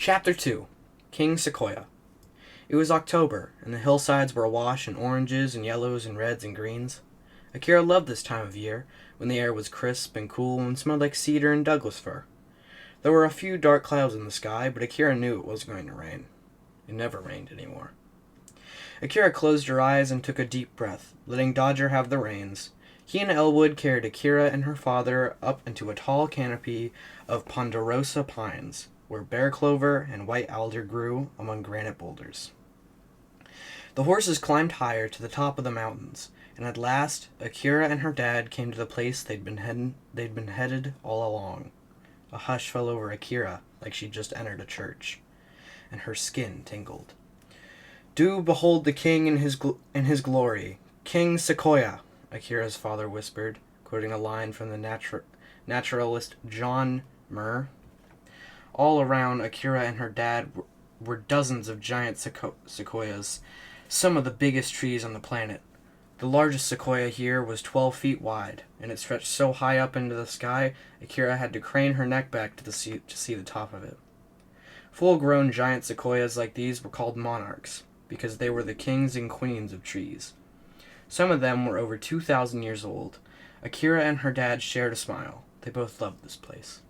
Chapter 2 King Sequoia. It was October, and the hillsides were awash in oranges and yellows and reds and greens. Akira loved this time of year, when the air was crisp and cool and smelled like cedar and Douglas fir. There were a few dark clouds in the sky, but Akira knew it wasn't going to rain. It never rained anymore. Akira closed her eyes and took a deep breath, letting Dodger have the reins. He and Elwood carried Akira and her father up into a tall canopy of ponderosa pines, where bear clover and white alder grew among granite boulders. The horses climbed higher to the top of the mountains, and at last Akira and her dad came to the place they'd been headed all along. A hush fell over Akira like she'd just entered a church, and her skin tingled. "Do behold the king in his glory, King Sequoia," Akira's father whispered, quoting a line from the naturalist John Muir. All around Akira and her dad were dozens of giant sequoias, some of the biggest trees on the planet. The largest sequoia here was 12 feet wide, and it stretched so high up into the sky, Akira had to crane her neck back to see the top of it. Full-grown giant sequoias like these were called monarchs, because they were the kings and queens of trees. Some of them were over 2,000 years old. Akira and her dad shared a smile. They both loved this place.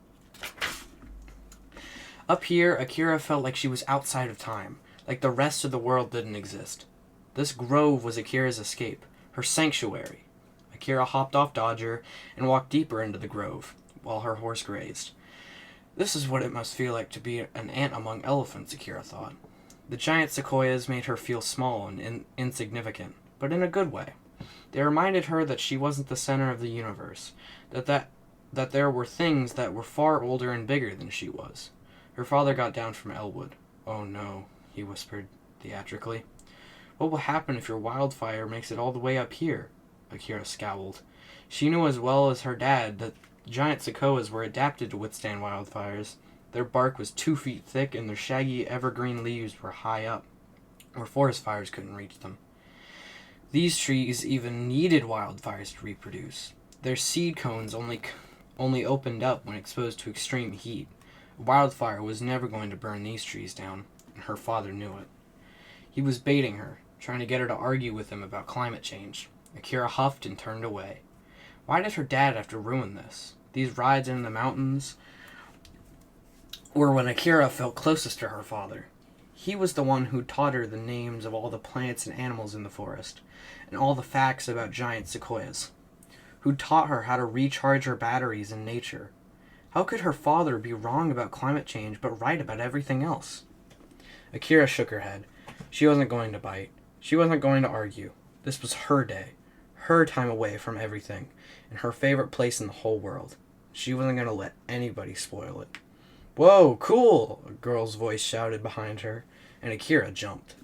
Up here, Akira felt like she was outside of time, like the rest of the world didn't exist. This grove was Akira's escape, her sanctuary. Akira hopped off Dodger and walked deeper into the grove, while her horse grazed. This is what it must feel like to be an ant among elephants, Akira thought. The giant sequoias made her feel small and insignificant, but in a good way. They reminded her that she wasn't the center of the universe, that there were things that were far older and bigger than she was. Her father got down from Elwood. "Oh no," he whispered theatrically. "What will happen if your wildfire makes it all the way up here?" Akira scowled. She knew as well as her dad that giant sequoias were adapted to withstand wildfires. Their bark was 2 feet thick and their shaggy evergreen leaves were high up, where forest fires couldn't reach them. These trees even needed wildfires to reproduce. Their seed cones only opened up when exposed to extreme heat. A wildfire was never going to burn these trees down, and her father knew it. He was baiting her, trying to get her to argue with him about climate change. Akira huffed and turned away. Why did her dad have to ruin this? These rides into the mountains were when Akira felt closest to her father. He was the one who taught her the names of all the plants and animals in the forest, and all the facts about giant sequoias, who taught her how to recharge her batteries in nature. How could her father be wrong about climate change but right about everything else? Akira shook her head. She wasn't going to bite. She wasn't going to argue. This was her day, her time away from everything, and her favorite place in the whole world. She wasn't going to let anybody spoil it. "Whoa, cool!" a girl's voice shouted behind her, and Akira jumped.